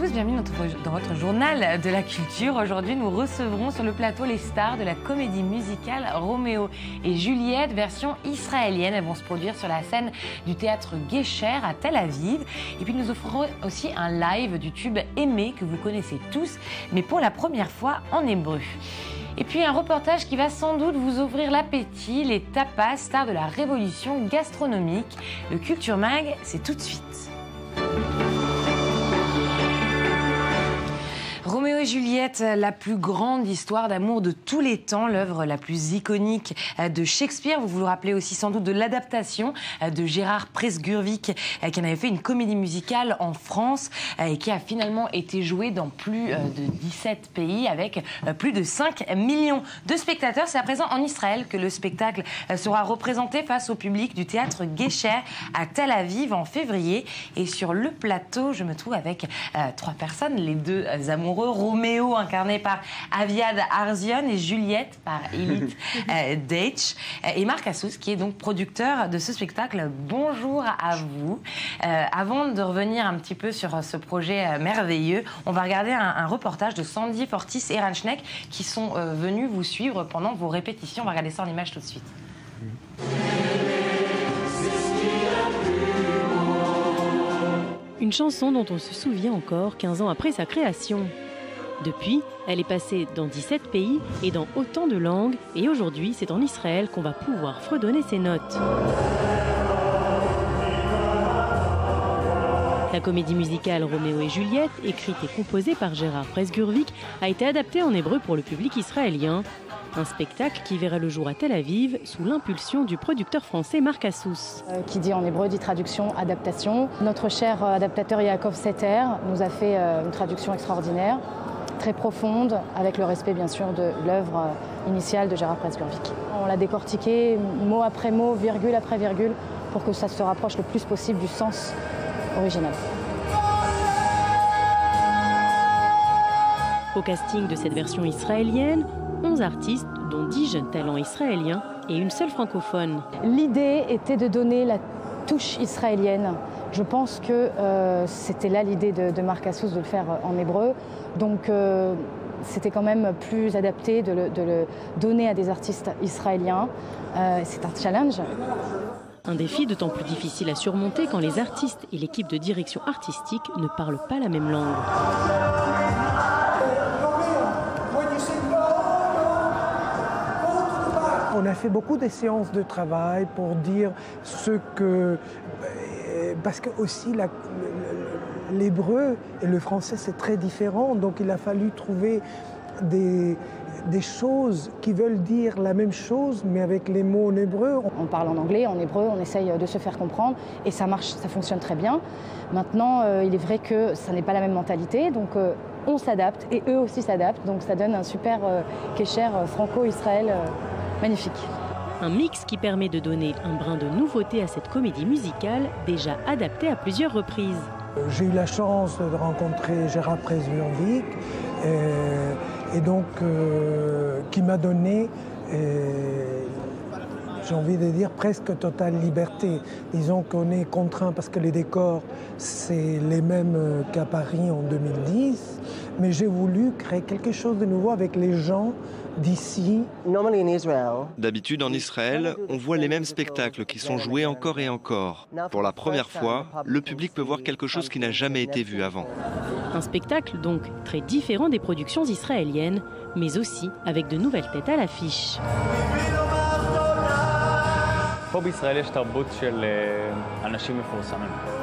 tous, bienvenue dans votre journal de la culture. Aujourd'hui, nous recevrons sur le plateau les stars de la comédie musicale Roméo et Juliette, version israélienne. Elles vont se produire sur la scène du théâtre Guécher à Tel Aviv. Et puis nous offrons aussi un live du tube Aimé que vous connaissez tous, mais pour la première fois en hébreu. Et puis un reportage qui va sans doute vous ouvrir l'appétit, les tapas, stars de la révolution gastronomique. Le Culture Mag, c'est tout de suite. Roméo et Juliette, la plus grande histoire d'amour de tous les temps, l'œuvre la plus iconique de Shakespeare. Vous vous rappelez aussi sans doute de l'adaptation de Gérard Presgurvic, qui en avait fait une comédie musicale en France et qui a finalement été jouée dans plus de 17 pays avec plus de 5 millions de spectateurs. C'est à présent en Israël que le spectacle sera représenté face au public du théâtre Guécher à Tel Aviv en février. Et sur le plateau, je me trouve avec 3 personnes, les deux amoureux. Roméo incarné par Aviad Arzion et Juliette par Elite Deitch et Marc Assous qui est donc producteur de ce spectacle. Bonjour à vous. Avant de revenir un petit peu sur ce projet merveilleux, on va regarder un reportage de Sandy Fortis et Ranchnek qui sont venus vous suivre pendant vos répétitions. On va regarder ça en images tout de suite. Une chanson dont on se souvient encore 15 ans après sa création. Depuis, elle est passée dans 17 pays et dans autant de langues, et aujourd'hui, c'est en Israël qu'on va pouvoir fredonner ses notes. La comédie musicale Roméo et Juliette, écrite et composée par Gérard Presgurvic, a été adaptée en hébreu pour le public israélien. Un spectacle qui verra le jour à Tel Aviv sous l'impulsion du producteur français Marc Assous. Qui dit en hébreu dit traduction, adaptation. Notre cher adaptateur Yaakov Setter nous a fait une traduction extraordinaire, très profonde, avec le respect bien sûr de l'œuvre initiale de Gérard Presgurvic. On l'a décortiqué mot après mot, virgule après virgule, pour que ça se rapproche le plus possible du sens original. Au casting de cette version israélienne, 11 artistes, dont 10 jeunes talents israéliens et une seule francophone. L'idée était de donner la touche israélienne. Je pense que c'était là l'idée de Marc Assous de le faire en hébreu. Donc c'était quand même plus adapté de le donner à des artistes israéliens. C'est un challenge. Un défi d'autant plus difficile à surmonter quand les artistes et l'équipe de direction artistique ne parlent pas la même langue. On a fait beaucoup de séances de travail pour dire ce que... Parce que aussi l'hébreu et le français c'est très différent, donc il a fallu trouver des choses qui veulent dire la même chose mais avec les mots en hébreu. On parle en anglais, en hébreu, on essaye de se faire comprendre et ça marche, ça fonctionne très bien. Maintenant, il est vrai que ça n'est pas la même mentalité, donc on s'adapte et eux aussi s'adaptent, donc ça donne un super Guécher franco-Israël magnifique. Un mix qui permet de donner un brin de nouveauté à cette comédie musicale déjà adaptée à plusieurs reprises. J'ai eu la chance de rencontrer Gérard Presgurvic et donc qui m'a donné, j'ai envie de dire, presque totale liberté. Disons qu'on est contraint parce que les décors, c'est les mêmes qu'à Paris en 2010, mais j'ai voulu créer quelque chose de nouveau avec les gens d'ici. D'habitude, en Israël, on voit les mêmes spectacles qui sont joués encore et encore. Pour la première fois, le public peut voir quelque chose qui n'a jamais été vu avant. Un spectacle donc très différent des productions israéliennes, mais aussi avec de nouvelles têtes à l'affiche.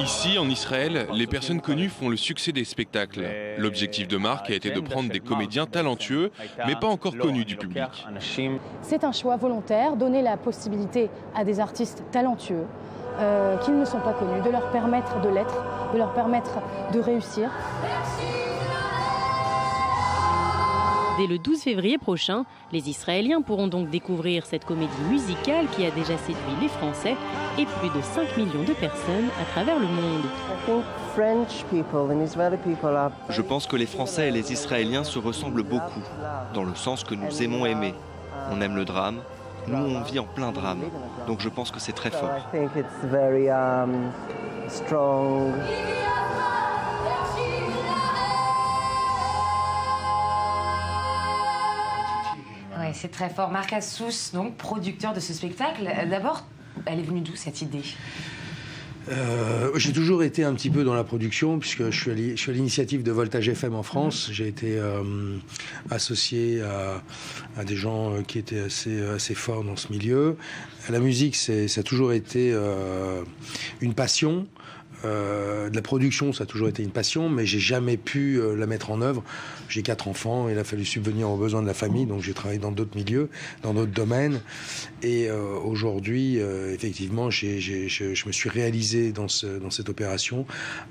Ici, en Israël, les personnes connues font le succès des spectacles. L'objectif de Marc a été de prendre des comédiens talentueux, mais pas encore connus du public. C'est un choix volontaire, donner la possibilité à des artistes talentueux qui ne sont pas connus, de leur permettre de l'être, de leur permettre de réussir. Dès le 12 février prochain, les Israéliens pourront donc découvrir cette comédie musicale qui a déjà séduit les Français et plus de 5 millions de personnes à travers le monde. Je pense que les Français et les Israéliens se ressemblent beaucoup, dans le sens que nous aimons aimer. On aime le drame, nous on vit en plein drame, donc je pense que c'est très fort. c'est très fort. Marc Assous, donc producteur de ce spectacle. D'abord, elle est venue d'où cette idée ? J'ai toujours été un petit peu dans la production, puisque je suis à l'initiative de Voltage FM en France. J'ai été associé à des gens qui étaient assez forts dans ce milieu. La musique, ça a toujours été une passion. De la production, ça a toujours été une passion, mais j'ai jamais pu la mettre en œuvre. J'ai 4 enfants, il a fallu subvenir aux besoins de la famille, donc j'ai travaillé dans d'autres milieux, dans d'autres domaines. Et aujourd'hui, effectivement, je me suis réalisé dans cette opération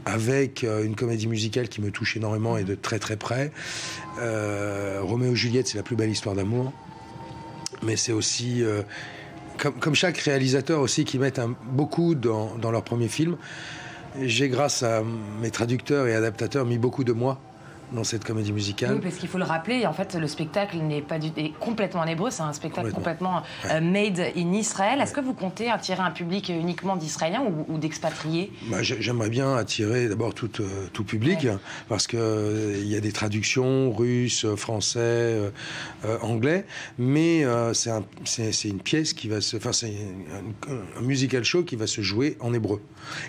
avec une comédie musicale qui me touche énormément et de très très près. Roméo et Juliette, c'est la plus belle histoire d'amour, mais c'est aussi... Comme chaque réalisateur aussi qui mettent beaucoup dans leur premier film, j'ai, grâce à mes traducteurs et adaptateurs, mis beaucoup de moi dans cette comédie musicale. Oui, parce qu'il faut le rappeler, en fait, le spectacle est complètement en hébreu, c'est un spectacle complètement made in Israël. Est-ce que vous comptez attirer un public uniquement d'Israéliens ou d'expatriés ? J'aimerais bien attirer d'abord tout public, parce qu'il y a des traductions russes, français, anglais, mais c'est une pièce qui va c'est un musical show qui va se jouer en hébreu.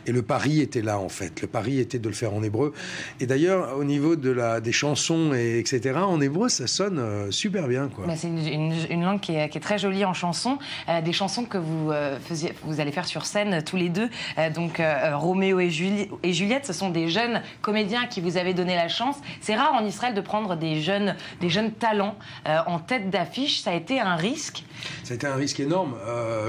Et le pari était là, en fait. Le pari était de le faire en hébreu. Et d'ailleurs, au niveau des chansons, etc., en hébreu, ça sonne super bien, quoi. C'est une langue qui est très jolie en chansons. Des chansons que vous allez faire sur scène tous les deux. Donc, Roméo et Juliette, ce sont des jeunes comédiens qui vous avez donné la chance. C'est rare en Israël de prendre des jeunes talents en tête d'affiche. Ça a été un risque. Ça a été un risque énorme.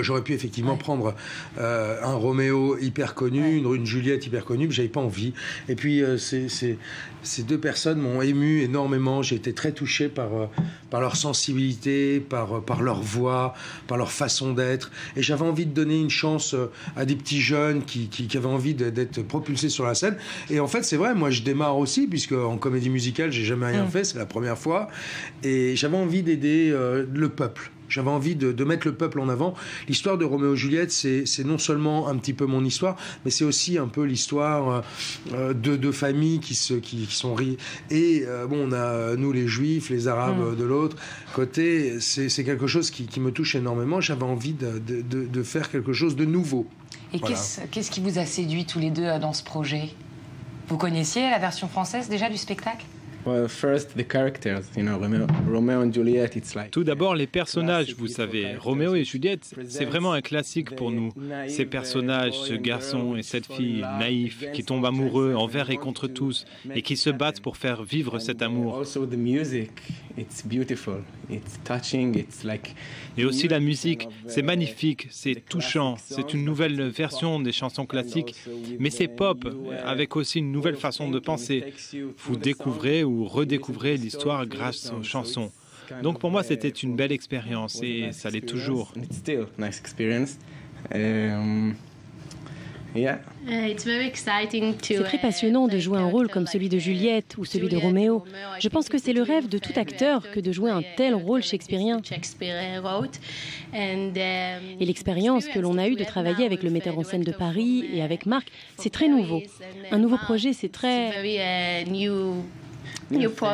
J'aurais pu effectivement prendre un Roméo hyper connu, une Juliette hyper connue, mais j'avais pas envie. Et puis ces deux personnes m'ont ému énormément. J'ai été très touché par leur sensibilité, par leur voix, par leur façon d'être. Et j'avais envie de donner une chance à des petits jeunes qui avaient envie d'être propulsés sur la scène. Et en fait, c'est vrai, moi je démarre aussi, puisque en comédie musicale, j'ai jamais rien fait, c'est la première fois. Et j'avais envie d'aider le peuple. J'avais envie de mettre le peuple en avant. L'histoire de Roméo et Juliette, c'est non seulement un petit peu mon histoire, mais c'est aussi un peu l'histoire de familles qui sont riches. Et on a nous les Juifs, les Arabes de l'autre côté. C'est quelque chose qui me touche énormément. J'avais envie de faire quelque chose de nouveau. Et voilà. Qu'est-ce qui vous a séduit tous les deux dans ce projet ? Vous connaissiez la version française déjà du spectacle ? Tout d'abord, les personnages, vous savez. Roméo et Juliette, c'est vraiment un classique pour nous. Ces personnages, ce garçon et cette fille naïfs qui tombent amoureux envers et contre tous et qui se battent pour faire vivre cet amour. Et aussi la musique, c'est magnifique, c'est touchant, c'est une nouvelle version des chansons classiques, mais c'est pop, avec aussi une nouvelle façon de penser. Vous découvrez ou redécouvrez l'histoire grâce aux chansons. Donc pour moi, c'était une belle expérience et ça l'est toujours. C'est très passionnant de jouer un rôle comme celui de Juliette ou celui de Roméo. Je pense que c'est le rêve de tout acteur que de jouer un tel rôle shakespearien. Et l'expérience que l'on a eue de travailler avec le metteur en scène de Paris et avec Marc, c'est très nouveau. Un nouveau projet, c'est très...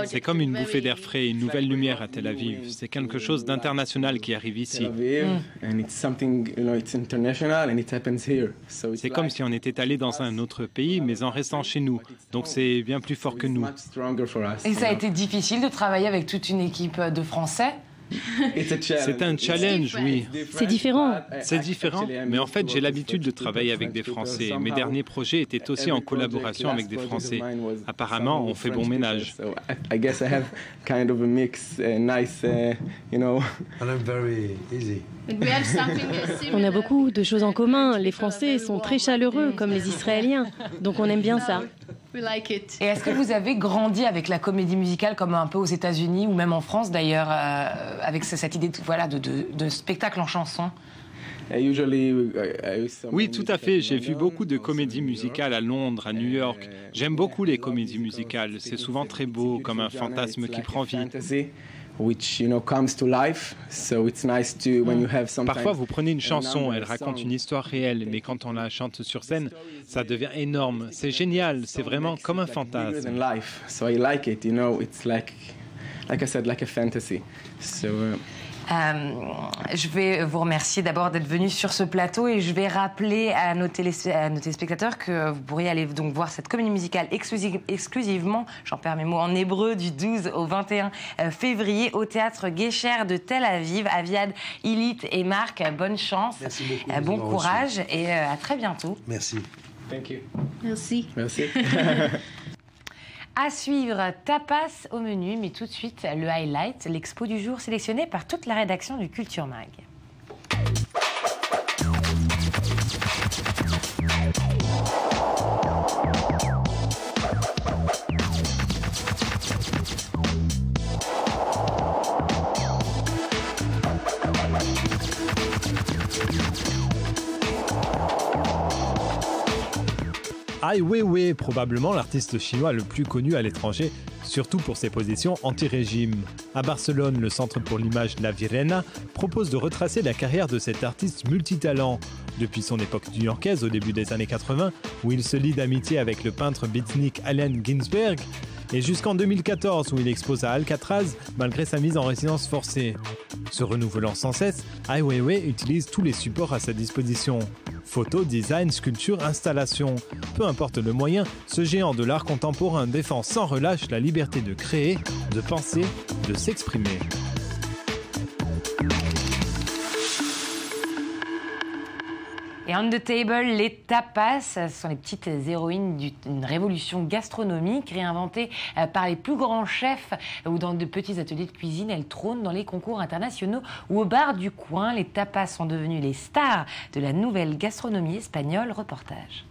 C'est comme une bouffée d'air frais, une nouvelle lumière à Tel Aviv. C'est quelque chose d'international qui arrive ici. C'est comme si on était allé dans un autre pays, mais en restant chez nous. Donc c'est bien plus fort que nous. Et ça a été difficile de travailler avec toute une équipe de Français ? C'est un challenge, oui. C'est différent. C'est différent, mais en fait, j'ai l'habitude de travailler avec des Français. Mes derniers projets étaient aussi en collaboration avec des Français. Apparemment, on fait bon ménage. On a beaucoup de choses en commun. Les Français sont très chaleureux, comme les Israéliens. Donc on aime bien ça. Et est-ce que vous avez grandi avec la comédie musicale comme un peu aux États-Unis ou même en France d'ailleurs, avec cette idée de spectacle en chanson ? Oui, tout à fait. J'ai vu beaucoup de comédies musicales à Londres, à New York. J'aime beaucoup les comédies musicales. C'est souvent très beau, comme un fantasme qui prend vie. Parfois, vous prenez une chanson, elle raconte une histoire réelle, mais quand on la chante sur scène, ça devient énorme. C'est génial, c'est vraiment comme un fantasme. Je vais vous remercier d'abord d'être venu sur ce plateau et je vais rappeler à nos téléspectateurs que vous pourriez aller donc voir cette comédie musicale exclusivement, j'en perds mes mots, en hébreu du 12 au 21 février au théâtre Guécher de Tel Aviv. Aviad, Ilit et Marc, bonne chance, bon courage et à très bientôt. Merci. Thank you. Merci. Merci. À suivre, tapas au menu, mais tout de suite, le highlight, l'expo du jour sélectionné par toute la rédaction du Culture Mag. Ai Weiwei, probablement l'artiste chinois le plus connu à l'étranger, surtout pour ses positions anti-régime. À Barcelone, le Centre pour l'image La Virena propose de retracer la carrière de cet artiste multitalent. Depuis son époque new-yorkaise au début des années 80, où il se lie d'amitié avec le peintre beatnik Allen Ginsberg, et jusqu'en 2014 où il expose à Alcatraz malgré sa mise en résidence forcée. Se renouvelant sans cesse, Ai Weiwei utilise tous les supports à sa disposition. Photos, design, sculpture, installation. Peu importe le moyen, ce géant de l'art contemporain défend sans relâche la liberté de créer, de penser, de s'exprimer. Et on the table, les tapas, ce sont les petites héroïnes d'une révolution gastronomique réinventée par les plus grands chefs ou dans de petits ateliers de cuisine. Elles trônent dans les concours internationaux ou au bar du coin. Les tapas sont devenus les stars de la nouvelle gastronomie espagnole. Reportage.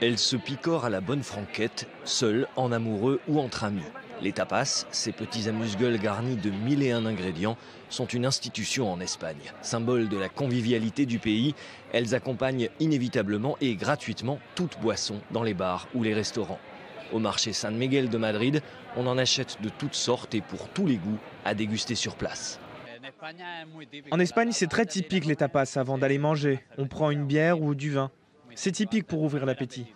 Elles se picorent à la bonne franquette, seules, en amoureux ou entre amis. Les tapas, ces petits amuse-gueules garnis de 1001 ingrédients, sont une institution en Espagne. Symbole de la convivialité du pays, elles accompagnent inévitablement et gratuitement toute boisson dans les bars ou les restaurants. Au marché San Miguel de Madrid, on en achète de toutes sortes et pour tous les goûts à déguster sur place. En Espagne, c'est très typique les tapas avant d'aller manger. On prend une bière ou du vin. C'est typique pour ouvrir l'appétit.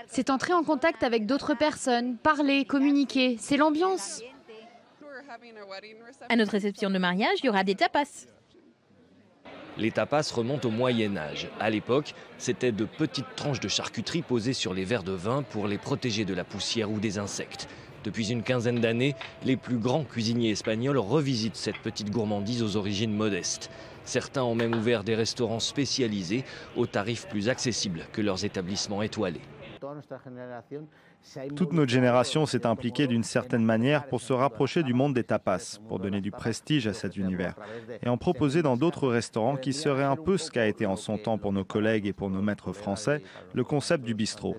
C'est entrer en contact avec d'autres personnes, parler, communiquer. C'est l'ambiance. À notre réception de mariage, il y aura des tapas. Les tapas remontent au Moyen-Âge. À l'époque, c'était de petites tranches de charcuterie posées sur les verres de vin pour les protéger de la poussière ou des insectes. Depuis une quinzaine d'années, les plus grands cuisiniers espagnols revisitent cette petite gourmandise aux origines modestes. Certains ont même ouvert des restaurants spécialisés aux tarifs plus accessibles que leurs établissements étoilés. Toute notre génération s'est impliquée d'une certaine manière pour se rapprocher du monde des tapas, pour donner du prestige à cet univers, et en proposer dans d'autres restaurants qui seraient un peu ce qu'a été en son temps pour nos collègues et pour nos maîtres français, le concept du bistrot.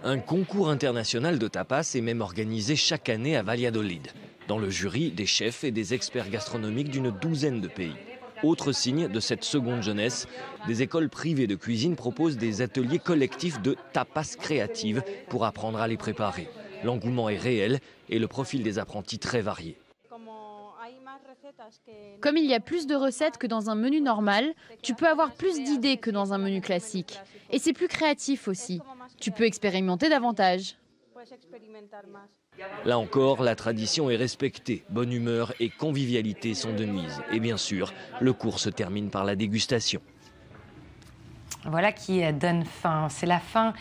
Un concours international de tapas est même organisé chaque année à Valladolid. Dans le jury, des chefs et des experts gastronomiques d'une douzaine de pays. Autre signe de cette seconde jeunesse, des écoles privées de cuisine proposent des ateliers collectifs de tapas créatives pour apprendre à les préparer. L'engouement est réel et le profil des apprentis très varié. Comme il y a plus de recettes que dans un menu normal, tu peux avoir plus d'idées que dans un menu classique. Et c'est plus créatif aussi. Tu peux expérimenter davantage. Là encore, la tradition est respectée. Bonne humeur et convivialité sont de mise. Et bien sûr, le cours se termine par la dégustation. Voilà qui donne fin. C'est la fin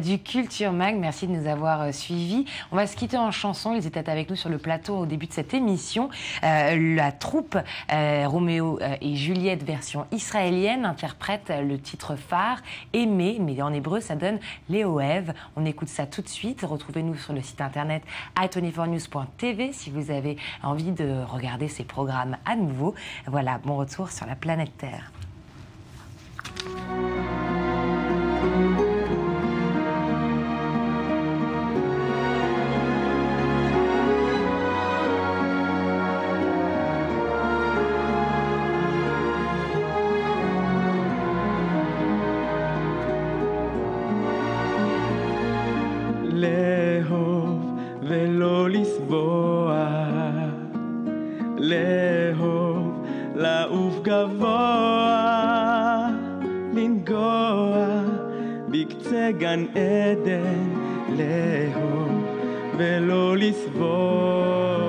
du Culture Mag. Merci de nous avoir suivis. On va se quitter en chanson. Ils étaient avec nous sur le plateau au début de cette émission. La troupe Roméo et Juliette version israélienne interprète le titre phare Aimer, mais en hébreu ça donne Léoève. On écoute ça tout de suite. Retrouvez-nous sur le site internet i24news.tv si vous avez envie de regarder ces programmes à nouveau. Voilà, bon retour sur la planète Terre. לאהוב ולא לסבוע, לאהוב, לעוף גבוה, לנגוע בקצה גן עדן, לאהוב ולא לסבוע.